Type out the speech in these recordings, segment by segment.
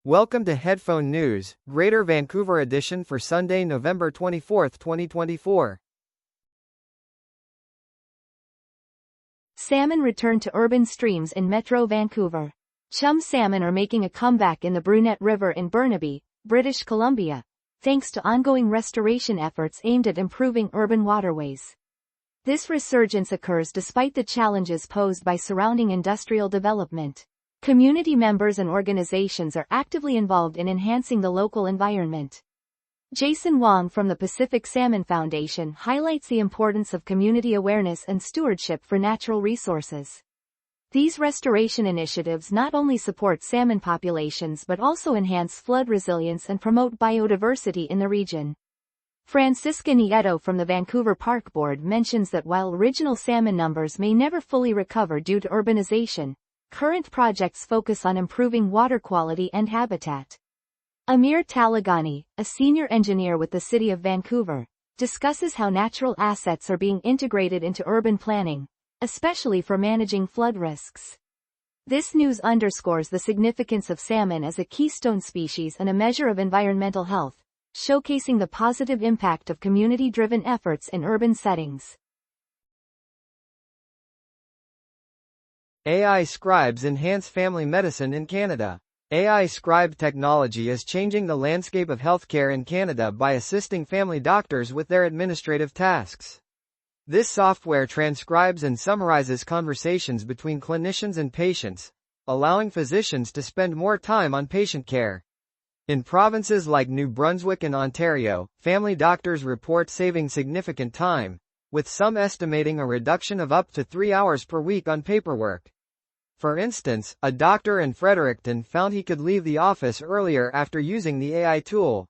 Welcome to Headphone News, Greater Vancouver edition for Sunday, November 24, 2024. Salmon return to urban streams in Metro Vancouver. Chum salmon are making a comeback in the Brunette River in Burnaby, British Columbia, thanks to ongoing restoration efforts aimed at improving urban waterways. This resurgence occurs despite the challenges posed by surrounding industrial development. Community members and organizations are actively involved in enhancing the local environment. Jason Wong from the Pacific Salmon Foundation highlights the importance of community awareness and stewardship for natural resources. These restoration initiatives not only support salmon populations but also enhance flood resilience and promote biodiversity in the region. Francisca Nieto from the Vancouver Park Board mentions that while original salmon numbers may never fully recover due to urbanization, current projects focus on improving water quality and habitat. Amir Talagani, a senior engineer with the City of Vancouver, discusses how natural assets are being integrated into urban planning, especially for managing flood risks. This news underscores the significance of salmon as a keystone species and a measure of environmental health, showcasing the positive impact of community-driven efforts in urban settings. AI Scribes enhance family medicine in Canada. AI Scribe technology is changing the landscape of healthcare in Canada by assisting family doctors with their administrative tasks. This software transcribes and summarizes conversations between clinicians and patients, allowing physicians to spend more time on patient care. In provinces like New Brunswick and Ontario, family doctors report saving significant time, with some estimating a reduction of up to 3 hours per week on paperwork. For instance, a doctor in Fredericton found he could leave the office earlier after using the AI tool.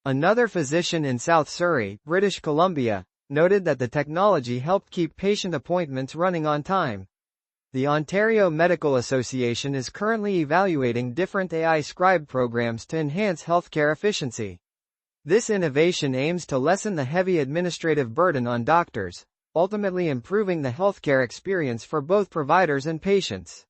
Another physician in South Surrey, British Columbia, noted that the technology helped keep patient appointments running on time. The Ontario Medical Association is currently evaluating different AI scribe programs to enhance healthcare efficiency. This innovation aims to lessen the heavy administrative burden on doctors, ultimately improving the healthcare experience for both providers and patients.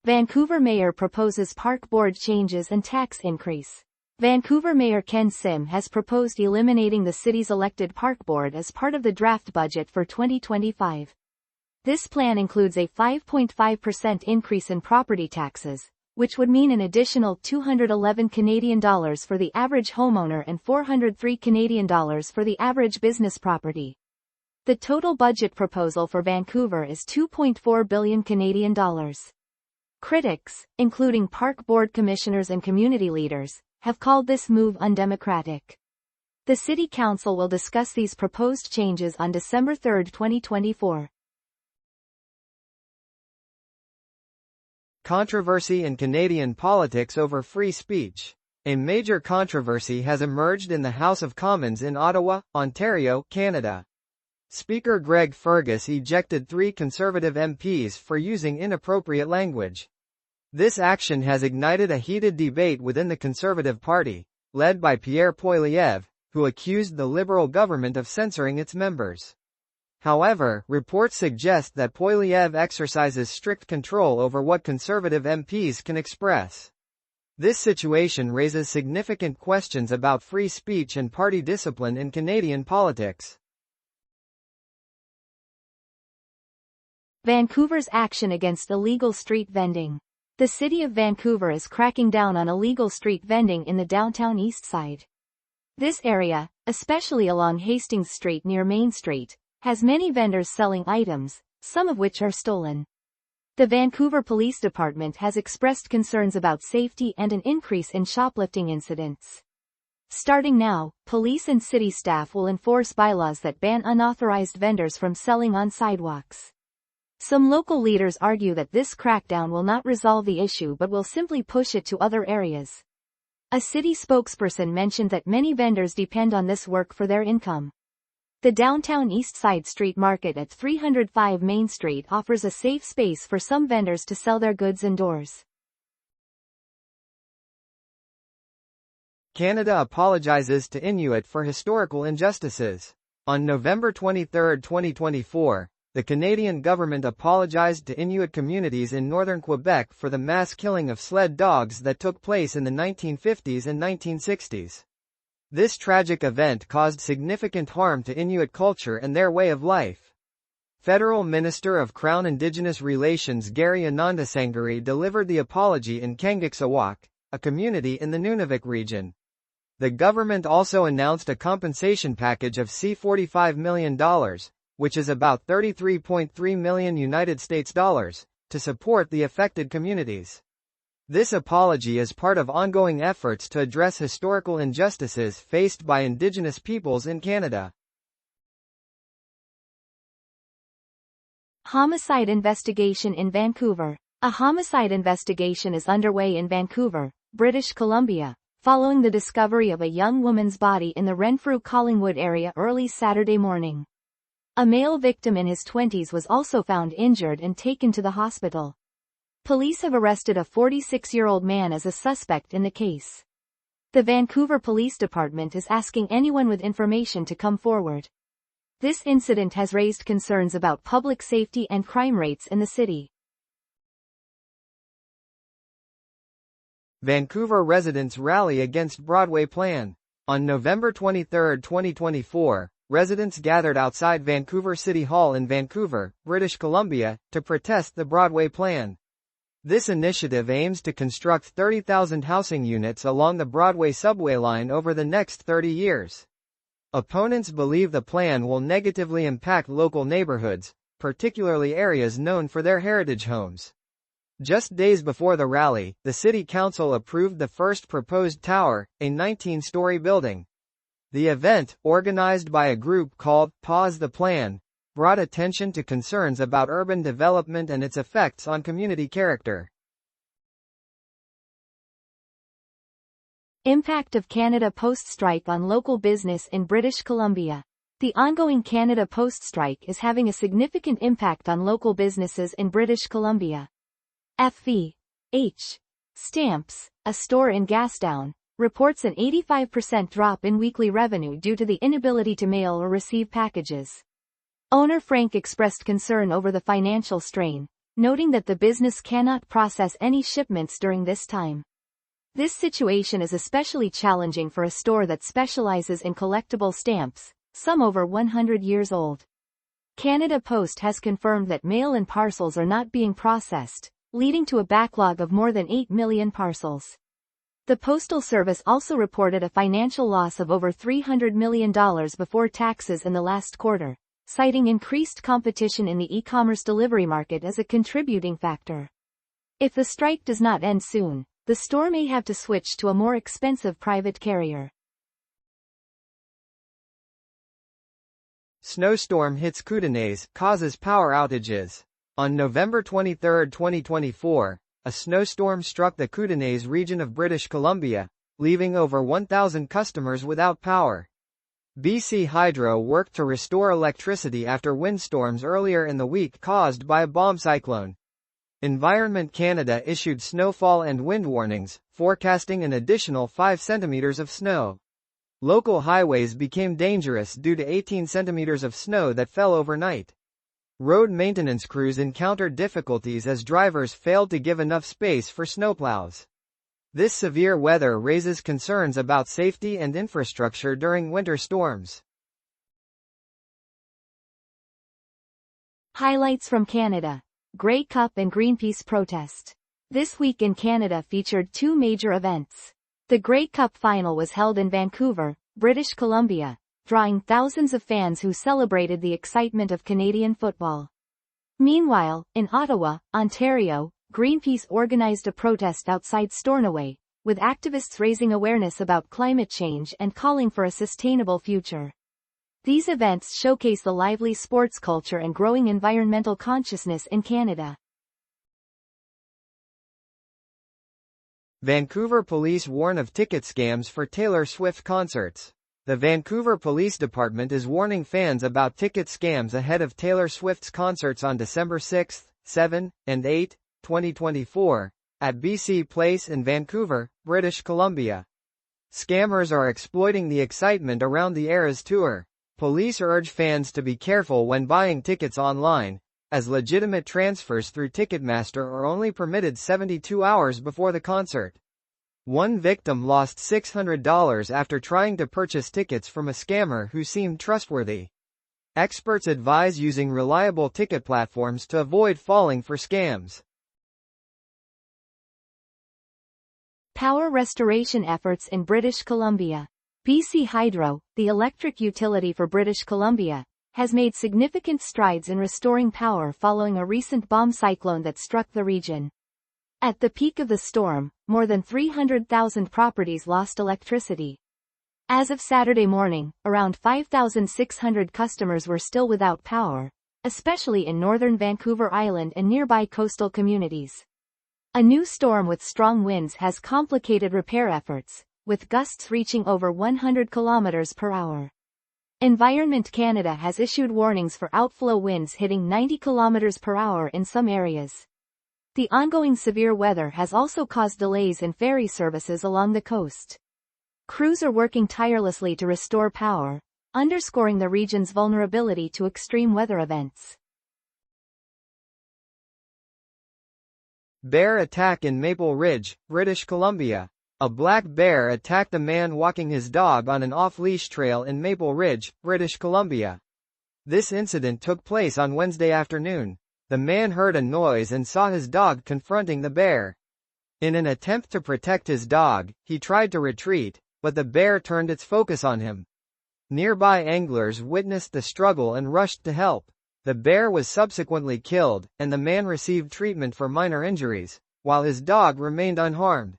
Vancouver Mayor proposes park board changes and tax increase. Vancouver Mayor Ken Sim has proposed eliminating the city's elected park board as part of the draft budget for 2025. This plan includes a 5.5% increase in property taxes, which would mean an additional $211 for the average homeowner and $403 for the average business property. The total budget proposal for Vancouver is $2.4 billion. Critics, including park board commissioners and community leaders, have called this move undemocratic. The City Council will discuss these proposed changes on December 3, 2024. Controversy in Canadian politics over free speech. A major controversy has emerged in the House of Commons in Ottawa, Ontario, Canada. Speaker Greg Fergus ejected 3 Conservative MPs for using inappropriate language. This action has ignited a heated debate within the Conservative Party, led by Pierre Poilievre, who accused the Liberal government of censoring its members. However, reports suggest that Poilievre exercises strict control over what Conservative MPs can express. This situation raises significant questions about free speech and party discipline in Canadian politics. Vancouver's action against illegal street vending. The City of Vancouver is cracking down on illegal street vending in the downtown east side. This area, especially along Hastings Street near Main Street, has many vendors selling items, some of which are stolen. The Vancouver Police Department has expressed concerns about safety and an increase in shoplifting incidents. Starting now, police and city staff will enforce bylaws that ban unauthorized vendors from selling on sidewalks. Some local leaders argue that this crackdown will not resolve the issue but will simply push it to other areas. A city spokesperson mentioned that many vendors depend on this work for their income. The downtown East Side Street Market at 305 Main Street offers a safe space for some vendors to sell their goods indoors. Canada apologizes to Inuit for historical injustices. On November 23, 2024, the Canadian government apologized to Inuit communities in northern Quebec for the mass killing of sled dogs that took place in the 1950s and 1960s. This tragic event caused significant harm to Inuit culture and their way of life. Federal Minister of Crown Indigenous Relations Gary Anandasangari delivered the apology in Kangiksawak, a community in the Nunavik region. The government also announced a compensation package of $45 million, which is about $33.3 million United States dollars, to support the affected communities. This apology is part of ongoing efforts to address historical injustices faced by Indigenous peoples in Canada. Homicide investigation in Vancouver. A homicide investigation is underway in Vancouver, British Columbia, following the discovery of a young woman's body in the Renfrew-Collingwood area early Saturday morning. A male victim in his 20s was also found injured and taken to the hospital. Police have arrested a 46-year-old man as a suspect in the case. The Vancouver Police Department is asking anyone with information to come forward. This incident has raised concerns about public safety and crime rates in the city. Vancouver residents rally against Broadway plan. On November 23, 2024, residents gathered outside Vancouver City Hall in Vancouver, British Columbia, to protest the Broadway plan. This initiative aims to construct 30,000 housing units along the Broadway subway line over the next 30 years. Opponents believe the plan will negatively impact local neighborhoods, particularly areas known for their heritage homes. Just days before the rally, the City Council approved the first proposed tower, a 19-story building. The event, organized by a group called Pause the Plan, brought attention to concerns about urban development and its effects on community character. Impact of Canada Post strike on local business in British Columbia. The ongoing Canada Post strike is having a significant impact on local businesses in British Columbia. FV.H. Stamps, a store in Gastown, reports an 85% drop in weekly revenue due to the inability to mail or receive packages. Owner Frank expressed concern over the financial strain, noting that the business cannot process any shipments during this time. This situation is especially challenging for a store that specializes in collectible stamps, some over 100 years old. Canada Post has confirmed that mail and parcels are not being processed, leading to a backlog of more than 8 million parcels. The Postal Service also reported a financial loss of over $300 million before taxes in the last quarter, citing increased competition in the e-commerce delivery market as a contributing factor. If the strike does not end soon, the store may have to switch to a more expensive private carrier. Snowstorm hits Kootenays, causes power outages. On November 23, 2024, a snowstorm struck the Kootenays region of British Columbia, leaving over 1,000 customers without power. BC Hydro worked to restore electricity after windstorms earlier in the week caused by a bomb cyclone. Environment Canada issued snowfall and wind warnings, forecasting an additional 5 centimeters of snow. Local highways became dangerous due to 18 centimeters of snow that fell overnight. Road maintenance crews encountered difficulties as drivers failed to give enough space for snowplows. This severe weather raises concerns about safety and infrastructure during winter storms. Highlights from Canada. Grey Cup and Greenpeace protest. This week in Canada featured two major events. The Grey Cup final was held in Vancouver, British Columbia, drawing thousands of fans who celebrated the excitement of Canadian football. Meanwhile, in Ottawa, Ontario, Greenpeace organized a protest outside Stornoway, with activists raising awareness about climate change and calling for a sustainable future. These events showcase the lively sports culture and growing environmental consciousness in Canada. Vancouver police warn of ticket scams for Taylor Swift concerts. The Vancouver Police Department is warning fans about ticket scams ahead of Taylor Swift's concerts on December 6, 7, and 8, 2024, at BC Place in Vancouver, British Columbia. Scammers are exploiting the excitement around the Eras Tour. Police urge fans to be careful when buying tickets online, as legitimate transfers through Ticketmaster are only permitted 72 hours before the concert. One victim lost $600 after trying to purchase tickets from a scammer who seemed trustworthy. Experts advise using reliable ticket platforms to avoid falling for scams. Power restoration efforts in British Columbia. BC Hydro, the electric utility for British Columbia, has made significant strides in restoring power following a recent bomb cyclone that struck the region. At the peak of the storm, more than 300,000 properties lost electricity. As of Saturday morning, around 5,600 customers were still without power, especially in northern Vancouver Island and nearby coastal communities. A new storm with strong winds has complicated repair efforts, with gusts reaching over 100 kilometers per hour. Environment Canada has issued warnings for outflow winds hitting 90 kilometers per hour in some areas. The ongoing severe weather has also caused delays in ferry services along the coast. Crews are working tirelessly to restore power, underscoring the region's vulnerability to extreme weather events. Bear attack in Maple Ridge, British Columbia. A black bear attacked a man walking his dog on an off-leash trail in Maple Ridge, British Columbia. This incident took place on Wednesday afternoon. The man heard a noise and saw his dog confronting the bear. In an attempt to protect his dog, he tried to retreat, but the bear turned its focus on him. Nearby anglers witnessed the struggle and rushed to help. The bear was subsequently killed, and the man received treatment for minor injuries, while his dog remained unharmed.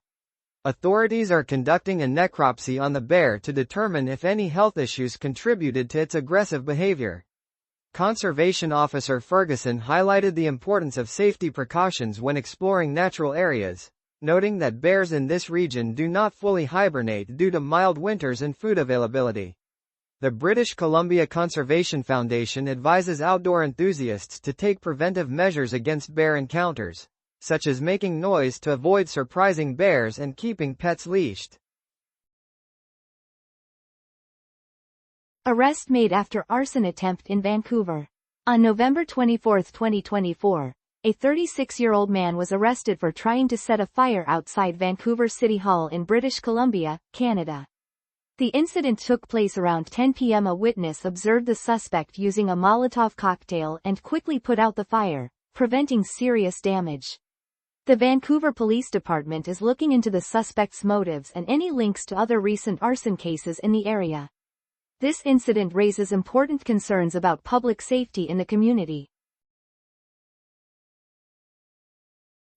Authorities are conducting a necropsy on the bear to determine if any health issues contributed to its aggressive behavior. Conservation Officer Ferguson highlighted the importance of safety precautions when exploring natural areas, noting that bears in this region do not fully hibernate due to mild winters and food availability. The British Columbia Conservation Foundation advises outdoor enthusiasts to take preventive measures against bear encounters, such as making noise to avoid surprising bears and keeping pets leashed. Arrest made after arson attempt in Vancouver. On November 24, 2024, a 36-year-old man was arrested for trying to set a fire outside Vancouver City Hall in British Columbia, Canada. The incident took place around 10 p.m. A witness observed the suspect using a Molotov cocktail and quickly put out the fire, preventing serious damage. The Vancouver Police Department is looking into the suspect's motives and any links to other recent arson cases in the area. This incident raises important concerns about public safety in the community.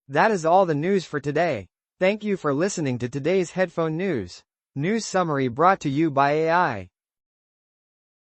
That is all the news for today. Thank you for listening to today's Headphone News. News summary brought to you by AI.